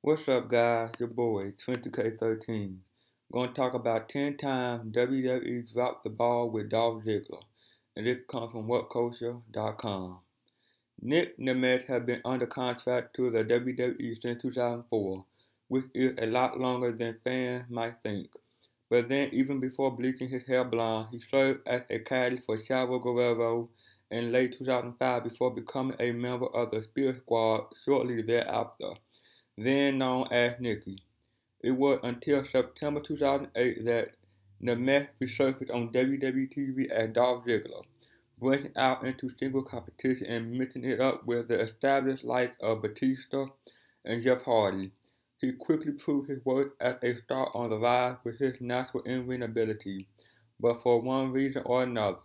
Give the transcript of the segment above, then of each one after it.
What's up, guys? Your boy, 20K13. Going to talk about 10 times WWE dropped the ball with Dolph Ziggler. And this comes from WhatCulture.com. Nick Nemeth has been under contract to the WWE since 2004, which is a lot longer than fans might think. But then, even before bleaching his hair blonde, he served as a caddy for Chavo Guerrero in late 2005 before becoming a member of the Spirit Squad shortly thereafter, then known as Nikki. It was until September 2008 that Nemeth resurfaced on WWE TV as Dolph Ziggler, branching out into single competition and mixing it up with the established likes of Batista and Jeff Hardy. He quickly proved his worth as a star on the rise with his natural in-ring ability, but for one reason or another,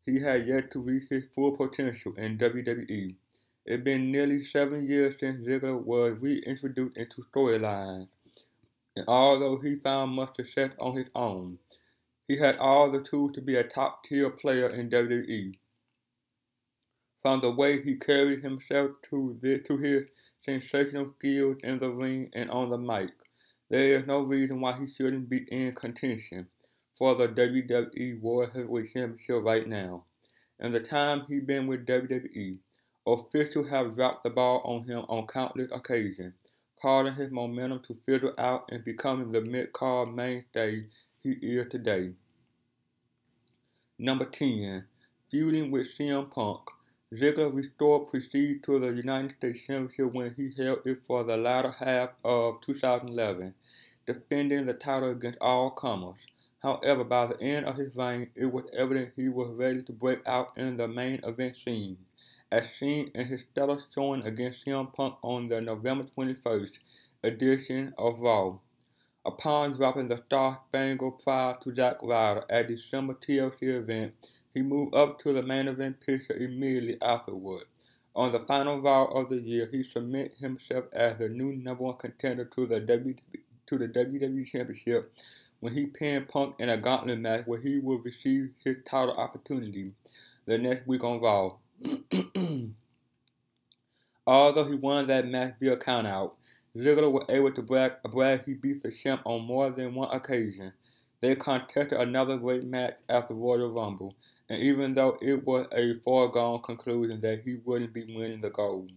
he had yet to reach his full potential in WWE. It's been nearly 7 years since Ziggler was reintroduced into storylines, and although he found much success on his own, he had all the tools to be a top-tier player in WWE. From the way he carried himself to his sensational skills in the ring and on the mic, there is no reason why he shouldn't be in contention for the WWE World Heavyweight Championship right now. In the time he's been with WWE, officials have dropped the ball on him on countless occasions, causing his momentum to fizzle out and becoming the mid-card mainstay he is today. Number 10. Feuding with CM Punk. Ziggler restored prestige to the United States Championship when he held it for the latter half of 2011, defending the title against all comers. However, by the end of his reign, it was evident he was ready to break out in the main event scene, as seen in his stellar showing against CM Punk on the November 21st edition of Raw. Upon dropping the Star-Spangled Pride to Zack Ryder at the December TLC event, he moved up to the main event picture immediately afterward. On the final Raw of the year, he cemented himself as the new number one contender to the WWE Championship when he pinned Punk in a gauntlet match where he would receive his title opportunity the next week on Raw. Although he won that match via countout, Ziggler was able to brag he beat the champ on more than one occasion. They contested another great match at the Royal Rumble, and even though it was a foregone conclusion that he wouldn't be winning the gold,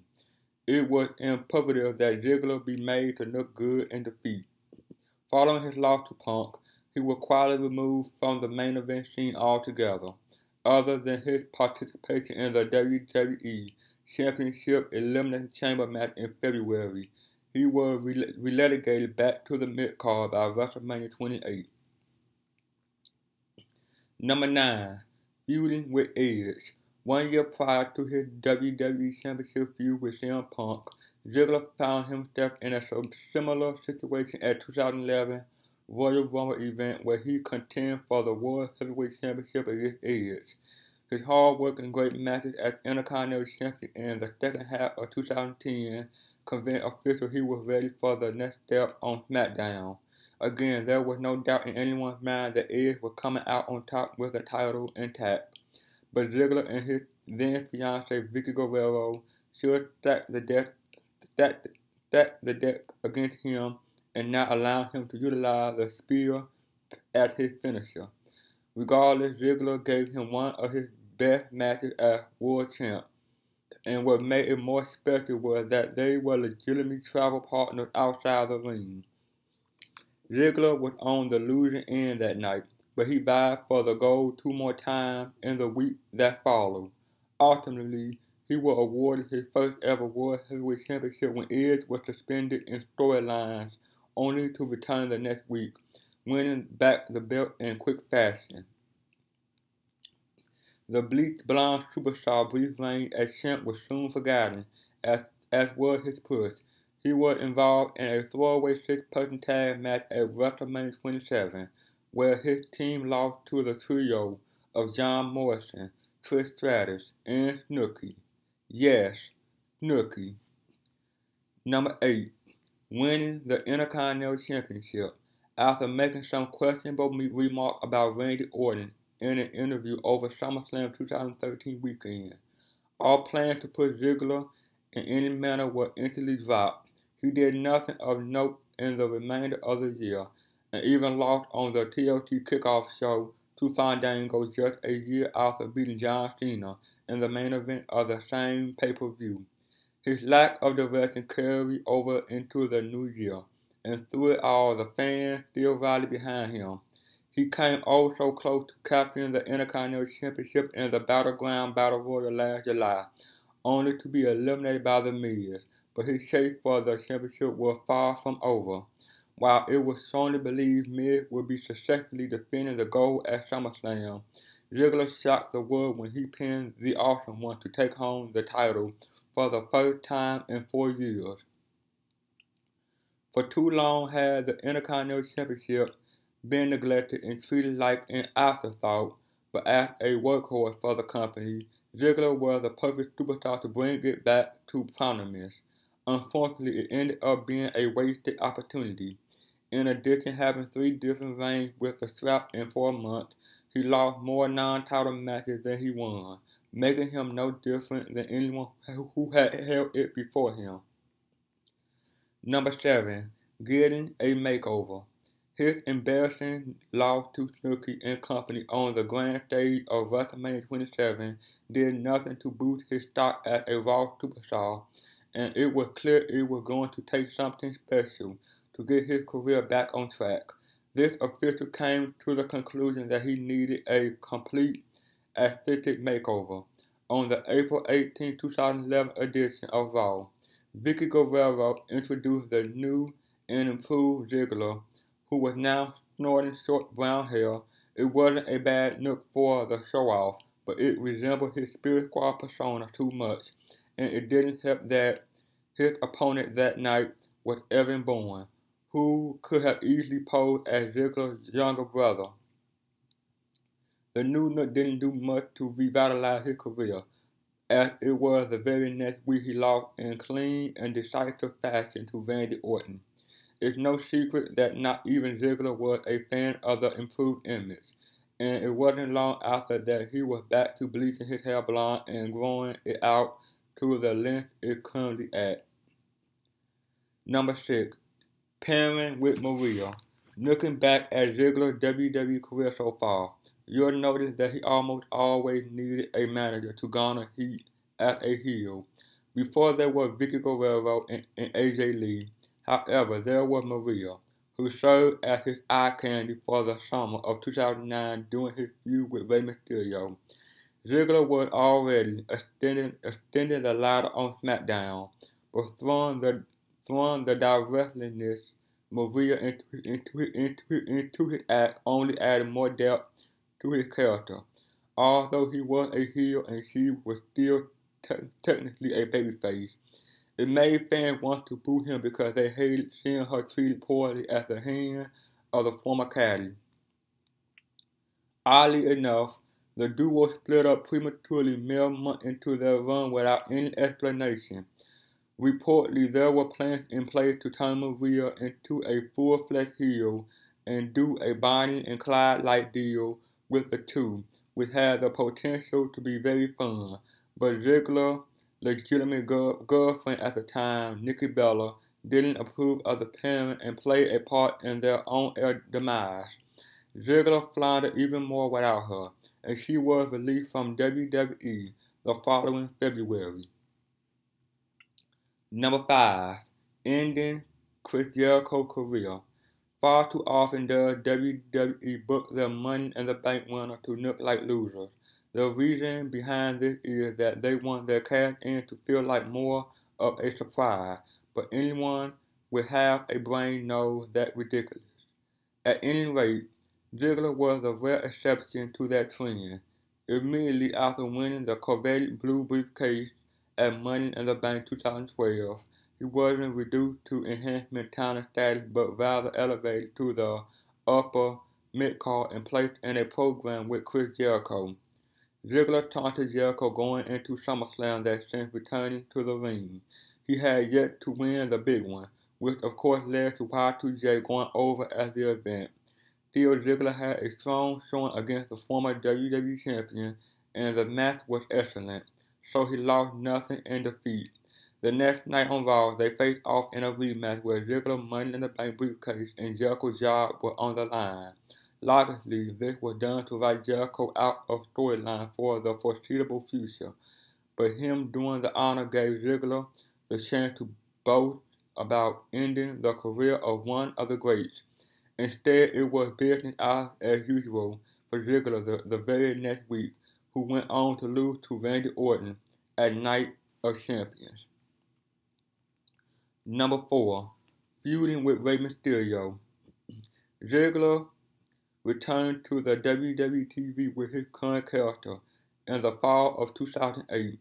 it was imperative that Ziggler be made to look good in defeat. Following his loss to Punk, he was quietly removed from the main event scene altogether. Other than his participation in the WWE Championship Elimination Chamber match in February, he was relegated back to the mid-card by WrestleMania 28. Number 9. Feuding with Edge. 1 year prior to his WWE Championship feud with CM Punk, Ziggler found himself in a similar situation at 2011 Royal Rumble event where he contended for the World Heavyweight Championship against Edge. His hard work and great matches as Intercontinental Champion in the second half of 2010 convinced officials he was ready for the next step on SmackDown. Again, there was no doubt in anyone's mind that Edge was coming out on top with the title intact, but Ziggler and his then-fiancée Vicky Guerrero should stack the deck against him and not allow him to utilize the spear as his finisher. Regardless, Ziggler gave him one of his best matches as world champ, and what made it more special was that they were legitimately travel partners outside the ring. Ziggler was on the losing end that night, but he vied for the gold 2 more times in the week that followed. Ultimately, he was awarded his first ever World Heavyweight Championship when Edge was suspended in storylines, only to return the next week, winning back the belt in quick fashion. The bleached blonde superstar brief reign as champ was soon forgotten, as was his push. He was involved in a throwaway 6-person tag match at WrestleMania 27, where his team lost to the trio of John Morrison, Trish Stratus, and Snooki. Yes, Snooki. Number 8. Winning the Intercontinental Championship. After making some questionable remarks about Randy Orton in an interview over SummerSlam 2013 weekend, all plans to put Ziggler in any manner were instantly dropped He did nothing of note in the remainder of the year, and even lost on the TLC kickoff show to Fandango just a year after beating John Cena in the main event of the same pay-per-view. His lack of direction carried over into the new year, and through it all, the fans still rallied behind him. He came oh so close to capturing the Intercontinental Championship in the Battleground Battle Royal last July, only to be eliminated by The Miz, but his chase for the championship was far from over. While it was strongly believed Miz would be successfully defending the gold at SummerSlam, Ziggler shocked the world when he pinned the Awesome One to take home the title for the first time in 4 years. For too long had the Intercontinental Championship been neglected and treated like an afterthought, but as a workhorse for the company, Ziggler was the perfect superstar to bring it back to prominence. Unfortunately, it ended up being a wasted opportunity. In addition, having 3 different reigns with the strap in 4 months, he lost more non-title matches than he won, making him no different than anyone who had held it before him. Number 7. Getting a makeover. His embarrassing loss to Snooki and company on the grand stage of WrestleMania 27 did nothing to boost his stock as a Raw superstar, and it was clear it was going to take something special to get his career back on track. This official came to the conclusion that he needed a complete aesthetic makeover. On the April 18, 2011 edition of Raw, Vicky Guerrero introduced the new and improved Ziggler, who was now snorting short brown hair. It wasn't a bad look for the show-off, but it resembled his Spirit Squad persona too much, and it didn't help that his opponent that night was Evan Bourne, who could have easily posed as Ziggler's younger brother. The new look didn't do much to revitalize his career, as it was the very next week he lost in clean and decisive fashion to Randy Orton. It's no secret that not even Ziggler was a fan of the improved image, and it wasn't long after that he was back to bleaching his hair blonde and growing it out to the length it's currently at. Number 6. Pairing with Maria. Looking back at Ziggler's WWE career so far, you'll notice that he almost always needed a manager to garner heat as a heel. Before there was Vicky Guerrero and AJ Lee, however, there was Maria, who served as his eye candy for the summer of 2009 during his feud with Rey Mysterio. Ziggler was already extending the ladder on SmackDown, but throwing the directness Maria into his act only added more depth to his character. Although he was a heel and she was still technically a babyface, it made fans want to boo him because they hated seeing her treated poorly at the hands of the former caddy. Oddly enough, the duo split up prematurely mere month into their run without any explanation. Reportedly, there were plans in place to turn Maria into a full-fledged heel and do a Bonnie and Clyde-like deal with the two, which had the potential to be very fun. But Ziggler's legitimate girlfriend at the time, Nikki Bella, didn't approve of the pairing and played a part in their own demise. Ziggler floundered even more without her, and she was released from WWE the following February. Number 5. Ending Chris Jericho's career. Far too often does WWE book their Money in the Bank winner to look like losers. The reason behind this is that they want their cash in to feel like more of a surprise, but anyone with half a brain knows that's ridiculous. At any rate, Ziggler was a rare exception to that trend. Immediately after winning the coveted blue briefcase at Money in the Bank 2012, he wasn't reduced to enhancement talent status but rather elevated to the upper mid-card and placed in a program with Chris Jericho. Ziggler taunted Jericho going into SummerSlam that since returning to the ring, he had yet to win the big one, which of course led to Y2J going over at the event. Still, Ziggler had a strong showing against the former WWE champion, and the match was excellent, so he lost nothing in defeat. The next night on Raw, they faced off in a rematch where Ziggler's Money in the Bank briefcase and Jericho's job were on the line. Logically, this was done to write Jericho out of storyline for the foreseeable future, but him doing the honor gave Ziggler the chance to boast about ending the career of one of the greats. Instead, it was business as usual for Ziggler the very next week, who went on to lose to Randy Orton at Night of Champions. Number 4. Feuding with Rey Mysterio. Ziggler returned to the WWE TV with his current character in the fall of 2008,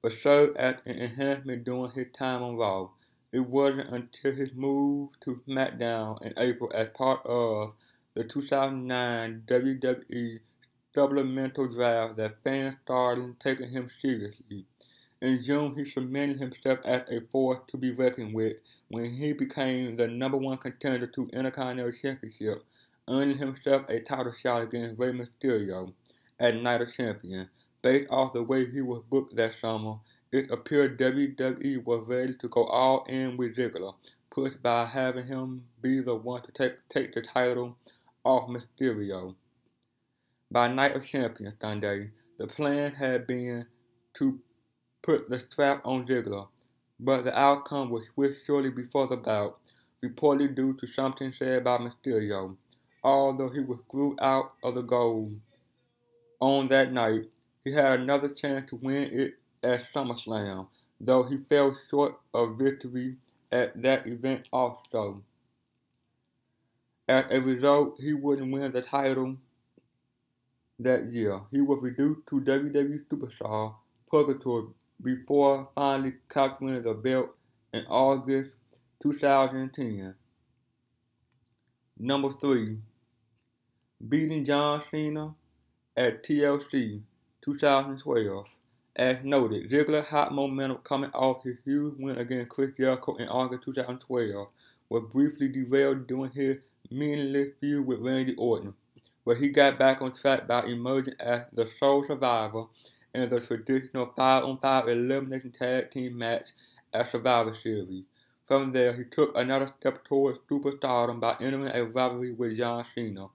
but served as an enhancement during his time on Raw. It wasn't until his move to SmackDown in April as part of the 2009 WWE supplemental draft that fans started taking him seriously. In June, he cemented himself as a force to be reckoned with when he became the number 1 contender to Intercontinental Championship, earning himself a title shot against Rey Mysterio at Night of Champions. Based off the way he was booked that summer, it appeared WWE was ready to go all in with Ziggler, pushed by having him be the one to take the title off Mysterio. By Night of Champions Sunday, the plan had been to put the strap on Ziggler, but the outcome was switched shortly before the bout, reportedly due to something said by Mysterio. Although he was screwed out of the gold on that night, he had another chance to win it at SummerSlam, though he fell short of victory at that event also. As a result, he wouldn't win the title that year. He was reduced to WWE Superstar Purgatory before finally capturing the belt in August 2010. Number 3. Beating John Cena at TLC 2012. As noted, Ziggler's hot momentum coming off his huge win against Chris Jericho in August 2012 was briefly derailed during his meaningless feud with Randy Orton, where he got back on track by emerging as the sole survivor in the traditional 5-on-5 elimination tag team match at Survivor Series. From there, he took another step towards superstardom by entering a rivalry with John Cena,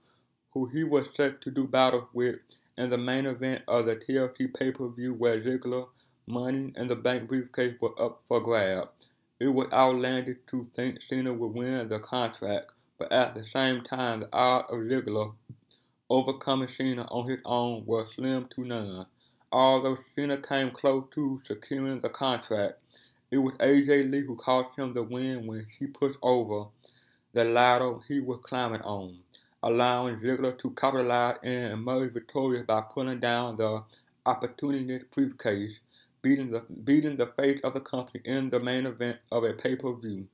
who he was set to do battle with in the main event of the TLC pay-per-view where Ziggler, Money in the Bank briefcase were up for grabs. It was outlandish to think Cena would win the contract, but at the same time, the odds of Ziggler overcoming Cena on his own were slim to none. Although Cena came close to securing the contract, it was AJ Lee who cost him the win when he pushed over the ladder he was climbing on, allowing Ziggler to capitalize and emerge victorious by pulling down the opportunity briefcase, beating the face of the company in the main event of a pay-per-view.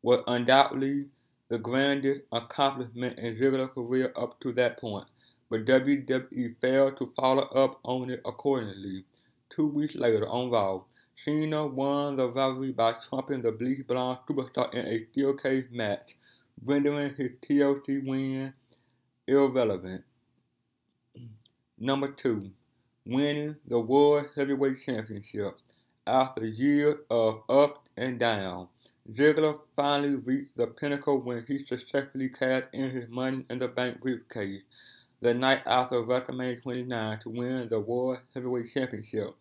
Was undoubtedly the grandest accomplishment in Ziggler's career up to that point, but WWE failed to follow up on it accordingly. 2 weeks later on Raw, Cena won the rivalry by trumping the bleach blonde superstar in a steel cage match, rendering his TLC win irrelevant. Number 2. Winning the World Heavyweight Championship. After years of up and down, Ziggler finally reached the pinnacle when he successfully cashed in his Money in the Bank briefcase the night after WrestleMania 29 to win the World Heavyweight Championship.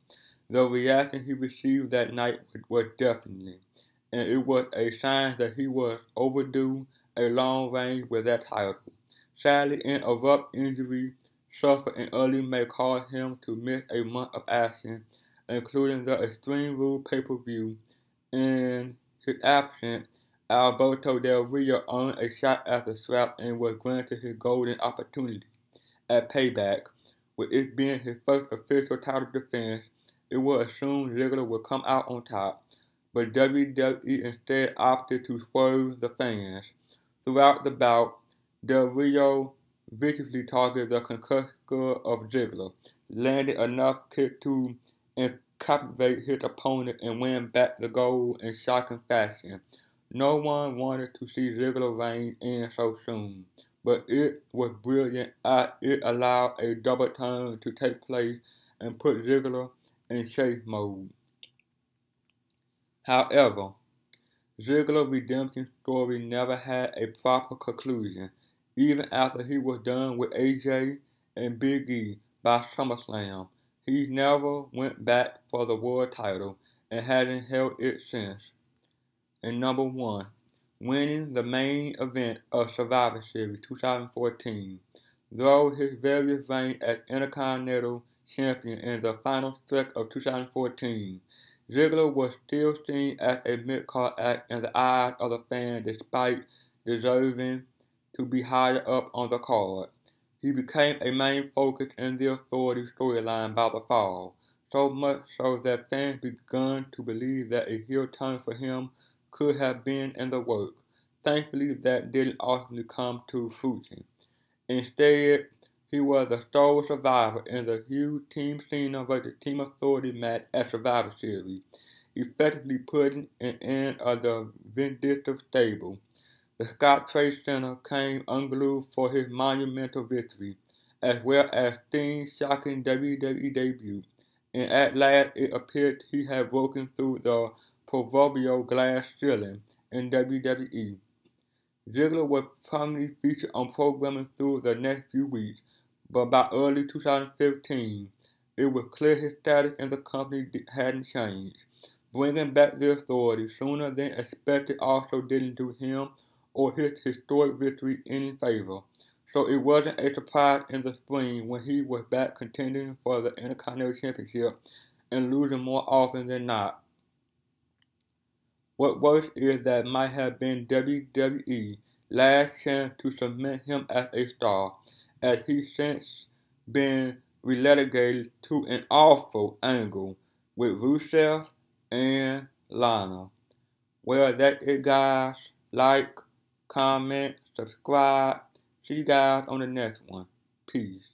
The reaction he received that night was deafening, and it was a sign that he was overdue a long reign with that title. Sadly, an abrupt injury suffered in early May caused him to miss a month of action, including the Extreme Rules pay-per-view. In his absence, Alberto Del Rio earned a shot at the strap and was granted his golden opportunity at Payback. With it being his first official title defense, it was assumed Ziggler would come out on top, but WWE instead opted to swerve the fans. Throughout the bout, Del Rio viciously targeted the concussed skull of Ziggler, landed enough kicks to captivate his opponent and win back the gold in shocking fashion. No one wanted to see Ziggler reign in so soon, but it was brilliant as it allowed a double turn to take place and put Ziggler in chase mode. However, Ziggler's redemption story never had a proper conclusion, even after he was done with AJ and Big E by SummerSlam. He never went back for the world title and hasn't held it since. And number 1, winning the main event of Survivor Series 2014. Though his various reign as Intercontinental Champion in the final stretch of 2014, Ziggler was still seen as a mid-card act in the eyes of the fans despite deserving to be higher up on the card. He became a main focus in the Authority storyline by the fall, so much so that fans begun to believe that a heel turn for him could have been in the works. Thankfully, that didn't ultimately come to fruition. Instead, he was the sole survivor in the huge Team Cena vs. Team Authority match at Survivor Series, effectively putting an end to the vindictive stable. The Scott Trade Center came unglued for his monumental victory, as well as Sting's shocking WWE debut, and at last it appeared he had broken through the proverbial glass ceiling in WWE. Ziggler was prominently featured on programming through the next few weeks, but by early 2015, it was clear his status in the company hadn't changed. Bringing back the Authority sooner than expected also didn't do him or his historic victory any favor, so it wasn't a surprise in the spring when he was back contending for the Intercontinental Championship and losing more often than not. What worse is that might have been WWE's last chance to cement him as a star, as he's since been relegated to an awful angle with Rusev and Lana. Well, that's it, guys. Like, comment, subscribe. See you guys on the next one. Peace.